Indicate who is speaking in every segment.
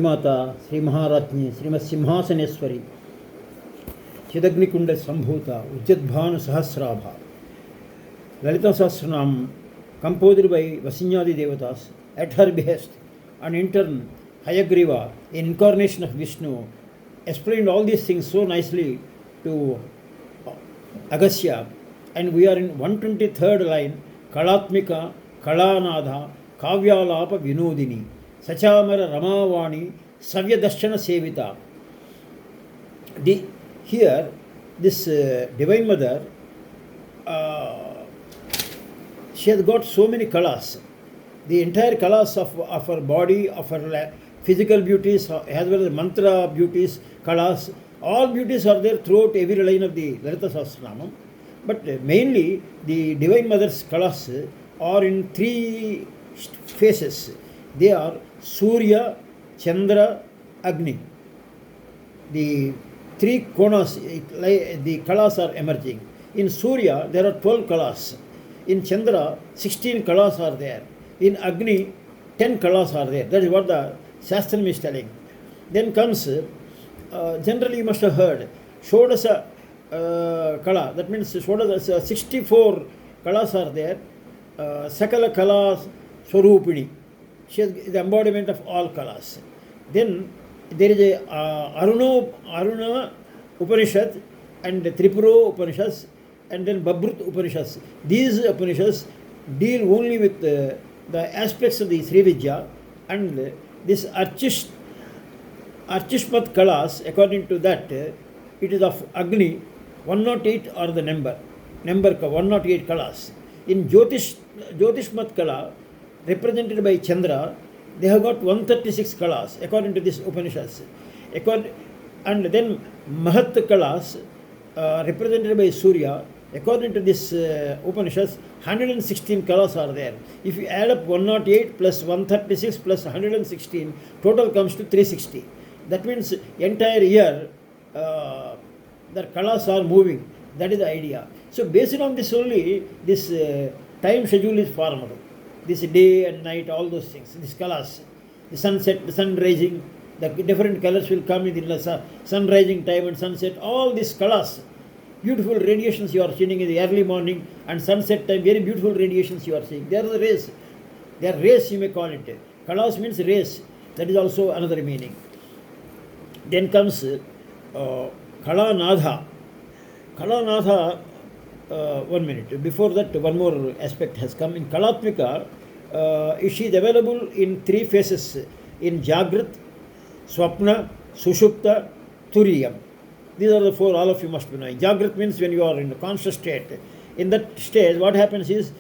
Speaker 1: Mata Shri महाराज्ञी श्रीमत् Simhasaneshwari चिदग्निकुंड संभूता उज्जद्भानु सहस्राभा Lalitasahasranama composed by Vasinyadi Devatas at her behest, and in turn Hayagriva, an incarnation of Vishnu, explained all these things so nicely to Agastya. And we are in 123rd line, Kalatmika, kalanatha, kavyalapavinodinihow, Sachamara Ramavani, Savyadashana Sevita. Here, this Divine Mother, she has got so many kalas. The entire kalas of her body, of her physical beauties, as well as mantra beauties, kalas, all beauties are there throughout every line of the Lalitasahasranama. But mainly, the Divine Mother's kalas are in three phases. They are Surya, Chandra, Agni. The three konas, the kalas are emerging. In Surya, there are 12 kalas. In Chandra, 16 kalas are there. In Agni, 10 kalas are there. That is what the Shastram is telling. Then comes, generally you must have heard, Shodasa kala. That means 64 kalas are there. Sakala kalas Swarupini. She is the embodiment of all kalas. Then there is a Aruna Upanishad and Tripura Upanishads and then Babhrut Upanishads. These Upanishads deal only with the aspects of the Sri Vidya, and this Archishmat Kalas, according to that, it is of Agni. 108 are the number 108 Kalas. In Jyotishmat Kala, represented by Chandra, they have got 136 kalas according to this Upanishads. And then Mahat kalas, represented by Surya, according to this Upanishads, 116 kalas are there. If you add up 108 plus 136 plus 116, total comes to 360. That means entire year the kalas are moving. That is the idea. So based on this only, this time schedule is formed. This day and night, all those things, these colors, the sunset, the sun rising, the different colors will come in the sun rising time and sunset, all these colors, beautiful radiations you are seeing in the early morning and sunset time, very beautiful radiations you are seeing. They are the rays. They are rays, you may call it. Colors means rays. That is also another meaning. Then comes kalanatha. Kalanatha, 1 minute. Before that, one more aspect has come. In Kalatmika, she is available in three phases. In Jagrat, Swapna, Sushupta, Turiyam. These are the four all of you must be knowing. Jagrat means when you are in a conscious state. In that state, what happens is,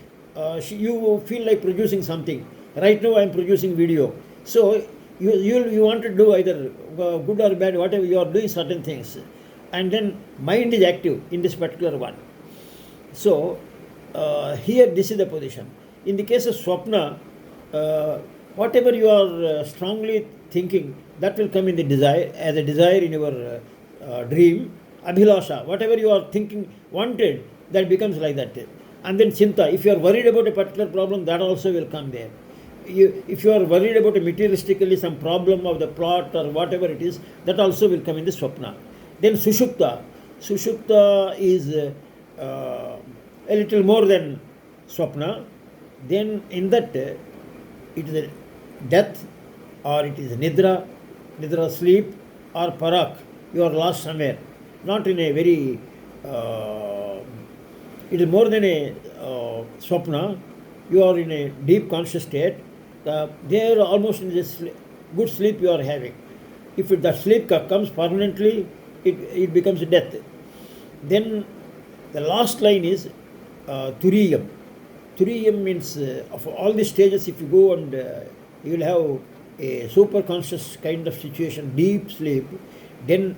Speaker 1: you feel like producing something. Right now I am producing video. So, you want to do either good or bad, whatever, you are doing certain things. And then mind is active in this particular one. So, here this is the position. In the case of Swapna, whatever you are strongly thinking, that will come in the desire, as a desire in your dream. Abhilasha, whatever you are thinking, wanted, that becomes like that. And then Chinta, if you are worried about a particular problem, that also will come there. If you are worried about materialistically some problem of the plot or whatever it is, that also will come in the Swapna. Then Sushupta. Sushupta is a little more than Swapna. Then in that, it is a death, or it is Nidra sleep, or Parak. You are lost somewhere. Not in a very, it is more than a Swapna. You are in a deep conscious state. They are almost in this good sleep you are having. If that sleep comes permanently, it becomes death. Then the last line is Turiyam. Turiyam means of all the stages, if you go and you will have a super conscious kind of situation, deep sleep, then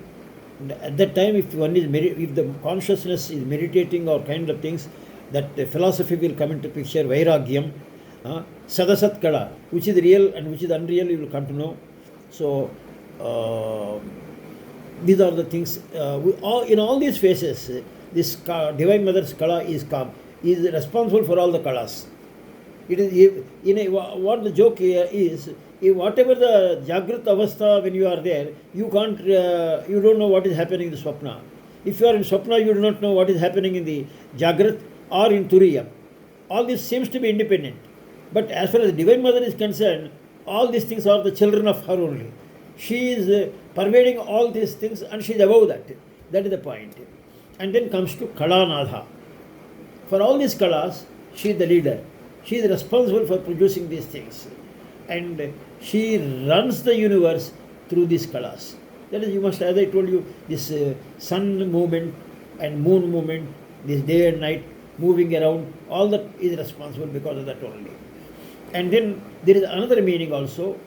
Speaker 1: at that time if the consciousness is meditating or kind of things, that philosophy will come into picture, Vairagyam, Sadasat Kala, which is real and which is unreal, you will come to know. So, these are the things. In all these phases, this Divine Mother's Kala is responsible for all the Kalas. It is what the joke here is, If whatever the Jagrat Avastha when you are there, you can't, you don't know what is happening in the Swapna. If you are in Swapna, you do not know what is happening in the Jagrat or in Turiya. All this seems to be independent. But as far as the Divine Mother is concerned, all these things are the children of her only. She is pervading all these things and she is above that. That is the point. And then comes to kalanatha. For all these kalas, she is the leader. She is responsible for producing these things. And she runs the universe through these kalas. That is, you must, as I told you, this sun movement and moon movement, this day and night moving around, all that is responsible because of that only. And then there is another meaning also.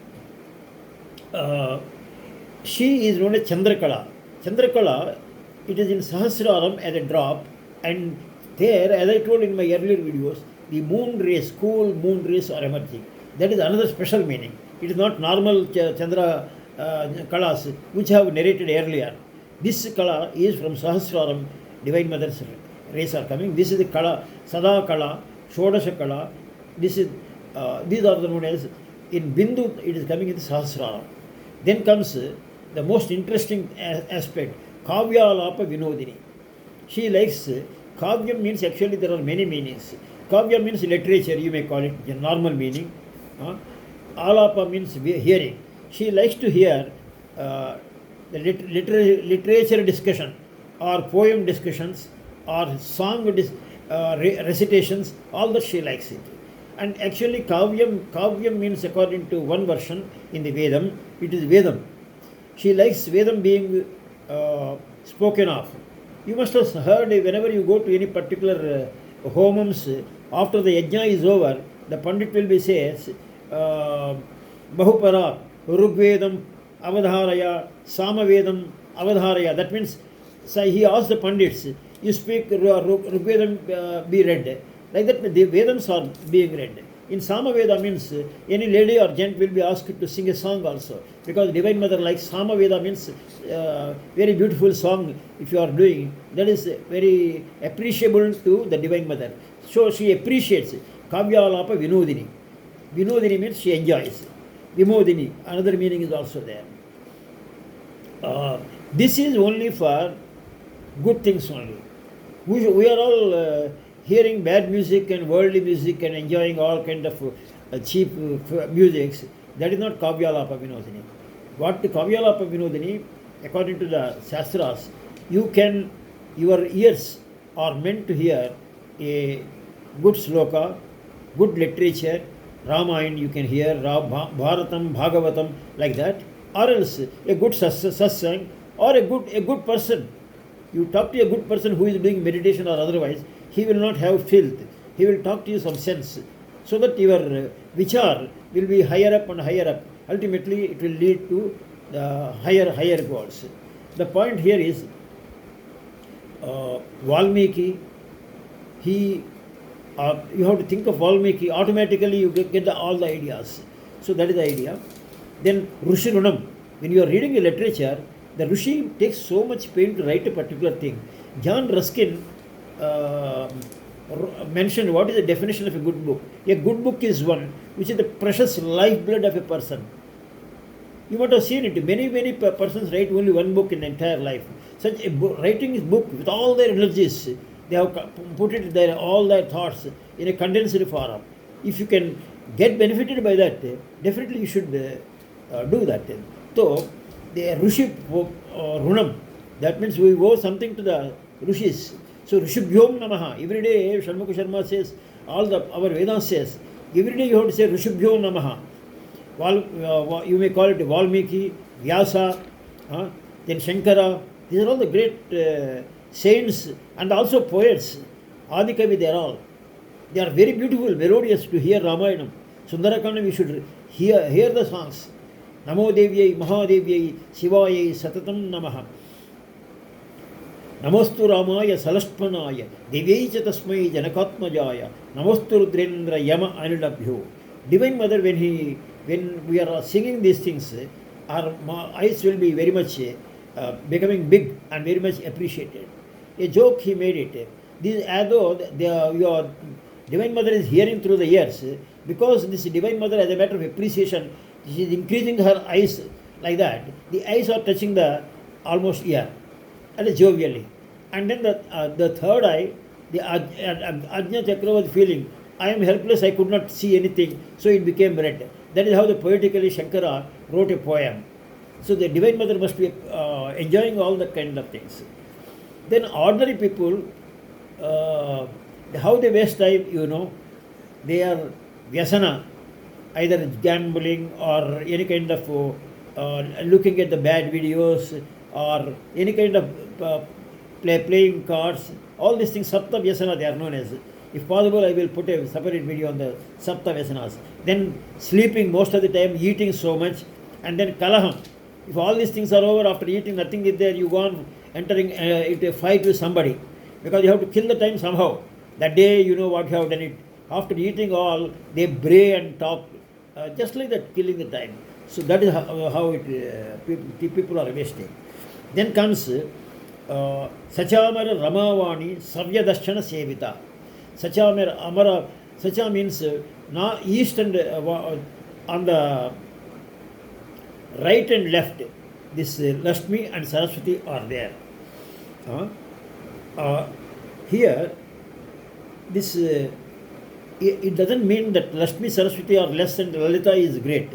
Speaker 1: She is known as Chandrakala. Chandrakala, it is in Sahasraram as a drop, and there, as I told in my earlier videos, the moon rays, cool moon rays are emerging. That is another special meaning. It is not normal Chandra Kalas which I have narrated earlier. This Kala is from Sahasraram, Divine Mother's rays are coming. This is the Kala, Sada Kala, Shodasha Kala. These are the known as, in Bindu it is coming in the Sahasraram. Then comes the most interesting aspect, kavyalapavinodinihow. She likes, Kavyam means, actually there are many meanings. Kavya means literature, you may call it, the normal meaning. Alapa means hearing. She likes to hear the literature discussion or poem discussions or song recitations, all that she likes it. And actually Kavyam means, according to one version in the Vedam, it is Vedam. She likes Vedam being spoken of. You must have heard, whenever you go to any particular homams, after the yajna is over, the Pandit will be says, Bahupara, Rugvedam, Avadharaya, Samavedam, Avadharaya. That means, so he asked the Pandits, you speak Rugvedam be read. Like that, the Vedams are being read. In Samaveda means any lady or gent will be asked to sing a song also. Because Divine Mother likes Samaveda means very beautiful song if you are doing. That is very appreciable to the Divine Mother. So she appreciates kavyalapavinodinihow. Vinodini means she enjoys. Vimodini, another meaning is also there. This is only for good things only. We are all hearing bad music and worldly music and enjoying all kind of cheap music. That is not kavyalapavinodinihow. What the kavyalapavinodinihow, according to the Shastras, your ears are meant to hear a good sloka, good literature, Ramayana you can hear, Bharatam, Bhagavatam, like that, or else a good satsang or a good person. You talk to a good person who is doing meditation or otherwise, he will not have filth. He will talk to you some sense, so that your vichar will be higher up and higher up. Ultimately, it will lead to the higher goals. The point here is Valmiki. You have to think of Valmiki. Automatically, you get all the ideas. So that is the idea. Then Rushi Runam. When you are reading a literature, the Rushi takes so much pain to write a particular thing. John Ruskin mentioned what is the definition of a good book. A good book is one which is the precious lifeblood of a person. You might have seen it. Many persons write only one book in the entire life. Such a writing is book with all their energies. They have put it there, all their thoughts in a condensed form. If you can get benefited by that, definitely you should do that. So, the Rushi Runam, that means we owe something to the Rushis. So, Rishibhyom Namaha. Every day, Shanmukha Sharma says, our Vedas says, every day you have to say Rishibhyom Namaha. You may call it Valmiki, Vyasa, then Shankara. These are all the great saints and also poets. Adikavi, they are all. They are very beautiful, melodious to hear Ramayanam. Sundarakanda, we should hear the songs. Namo Devyai, Mahadevyai, Shivayai, Satatam Namaha. Namostu Ramaya, Salashpanaya, Devyai Chatasmai, Janakatmajaya, Namostu Rudrendra, Yama Anilabhyo. Divine Mother, when we are singing these things, our eyes will be very much becoming big and very much appreciated. A joke he made it. This, as though your Divine Mother is hearing through the ears, because this Divine Mother, as a matter of appreciation, She is increasing her eyes like that. The eyes are touching the almost ear, and jovially. And then the third eye, the Ajna Chakra was feeling, I am helpless, I could not see anything, so it became red. That is how the poetically Shankara wrote a poem. So the Divine Mother must be enjoying all the kind of things. Then ordinary people, how they waste time, they are vyasana, either gambling or any kind of looking at the bad videos or any kind of playing cards. All these things, Sapta Vyasana, they are known as. If possible, I will put a separate video on the Sapta Vyasanas. Then sleeping most of the time, eating so much, and then Kalaham. If all these things are over, after eating, nothing is there, you go on entering into a fight with somebody. Because you have to kill the time somehow. That day, you know what you have done it. After eating all, they bray and talk, just like that, killing the time. So that is how people are wasting. Then comes Sachamara Ramavani Savyadashana Sevita. Sachamara Amara, Sacha means now east and on the right and left, this Lakshmi and Saraswati are there. Here, this it doesn't mean that Lakshmi, Saraswati are less and Lalita is great.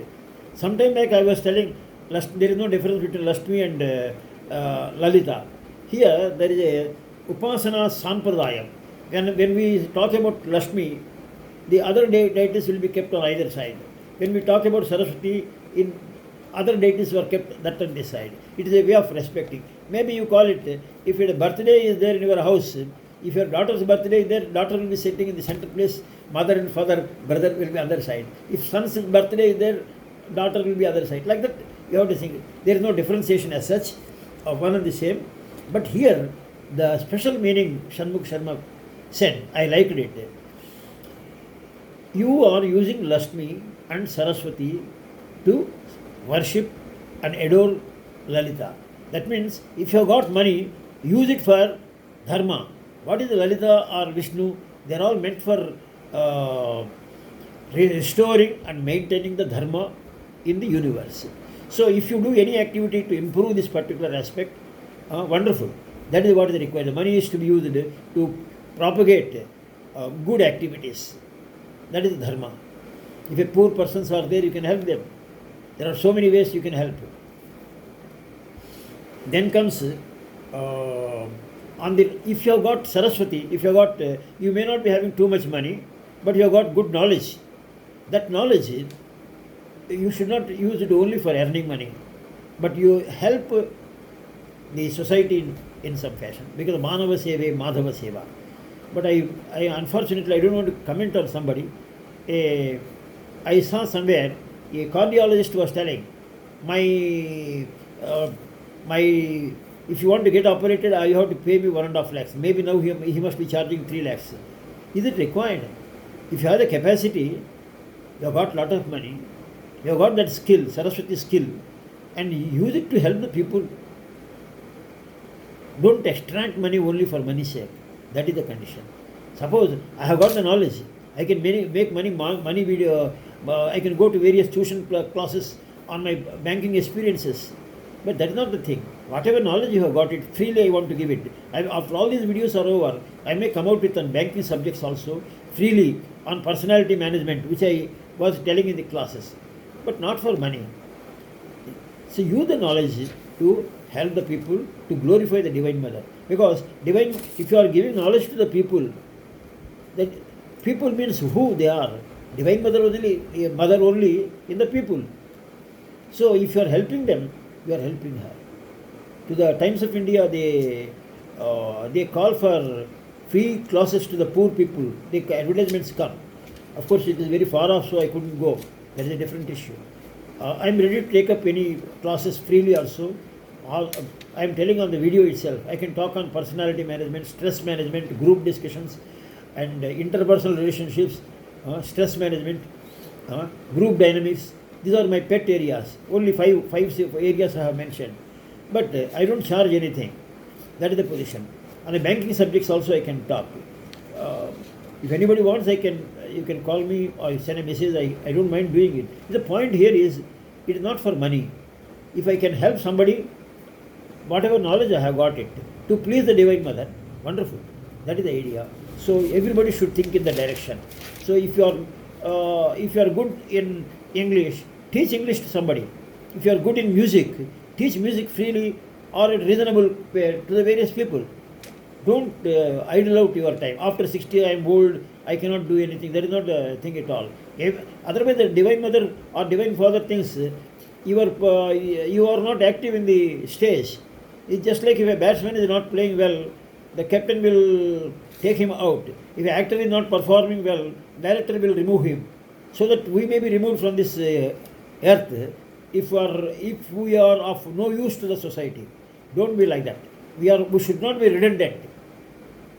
Speaker 1: Sometime back I was telling there is no difference between Lakshmi and Lalita. Here there is a Upasana Sampradayam. When we talk about Lakshmi, the other deities will be kept on either side. When we talk about Saraswati, in other deities were kept that on this side. It is a way of respecting. Maybe you call it, if your birthday is there in your house, if your daughter's birthday is there, daughter will be sitting in the center place, mother and father, brother will be other side. If son's birthday is there, daughter will be other side. Like that, you have to think. There is no differentiation as such, of one and the same. But here, the special meaning, Shanmukh Sharma said, I liked it. You are using Lakshmi and Saraswati to worship and adore Lalita. That means, if you have got money, use it for dharma. What is Lalita or Vishnu? They are all meant for restoring and maintaining the dharma in the universe. So if you do any activity to improve this particular aspect, wonderful. That is what is required. The money is to be used to propagate good activities. That is dharma. If a poor persons are there, you can help them. There are so many ways you can help. Then comes if you have got Saraswati, if you have got, you may not be having too much money, but you have got good knowledge. That knowledge, you should not use it only for earning money, but you help the society in some fashion. Because Manava Seva, Madhava Seva. But I unfortunately, I don't want to comment on somebody. I saw somewhere a cardiologist was telling, if you want to get operated, you have to pay me 1.5 lakhs. Maybe now he must be charging 3 lakhs. Is it required? If you have the capacity, you have got lot of money, you have got that skill, Saraswati skill, and use it to help the people. Don't extract money only for money's sake. That is the condition. Suppose I have got the knowledge, I can make money video, I can go to various tuition classes on my banking experiences. But that is not the thing. Whatever knowledge you have got it, freely I want to give it. After all these videos are over, I may come out with on banking subjects also, freely on personality management, which I was telling in the classes. But not for money. So use the knowledge to help the people, to glorify the Divine Mother. Because if you are giving knowledge to the people, then people means who they are. Divine Mother only in the people. So if you are helping them, you are helping her. To the Times of India, they call for free classes to the poor people. The advertisements come. Of course, it is very far off, so I couldn't go. That is a different issue. I am ready to take up any classes freely also. I am telling on the video itself. I can talk on personality management, stress management, group discussions, and interpersonal relationships, stress management, group dynamics. These are my pet areas. Only five areas I have mentioned. But I don't charge anything. That is the position. On the banking subjects also I can talk. If anybody wants, you can call me or send a message. I don't mind doing it. The point here is It is not for money. If I can help somebody, whatever knowledge I have got it, to please the Divine Mother, wonderful. That is the idea. So everybody should think in the direction. So if you are good in English, teach English to somebody. If you are good in music, teach music freely or at reasonable pay to the various people. Don't idle out your time. After 60, I am old, I cannot do anything. That is not a thing at all. Otherwise, the Divine Mother or Divine Father thinks you are not active in the stage. It's just like if a batsman is not playing well, the captain will take him out. If an actor is not performing well, director will remove him. So that we may be removed from this earth if we are of no use to the society. Don't be like that. We should not be redundant.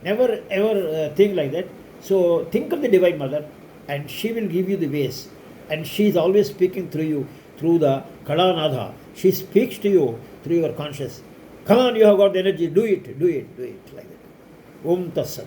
Speaker 1: Never ever think like that. So think of the Divine Mother and she will give you the ways. And she is always speaking through you, through the kalanatha. She speaks to you through your conscious. Come on, you have got the energy, do it, like that. Om Tat Sat.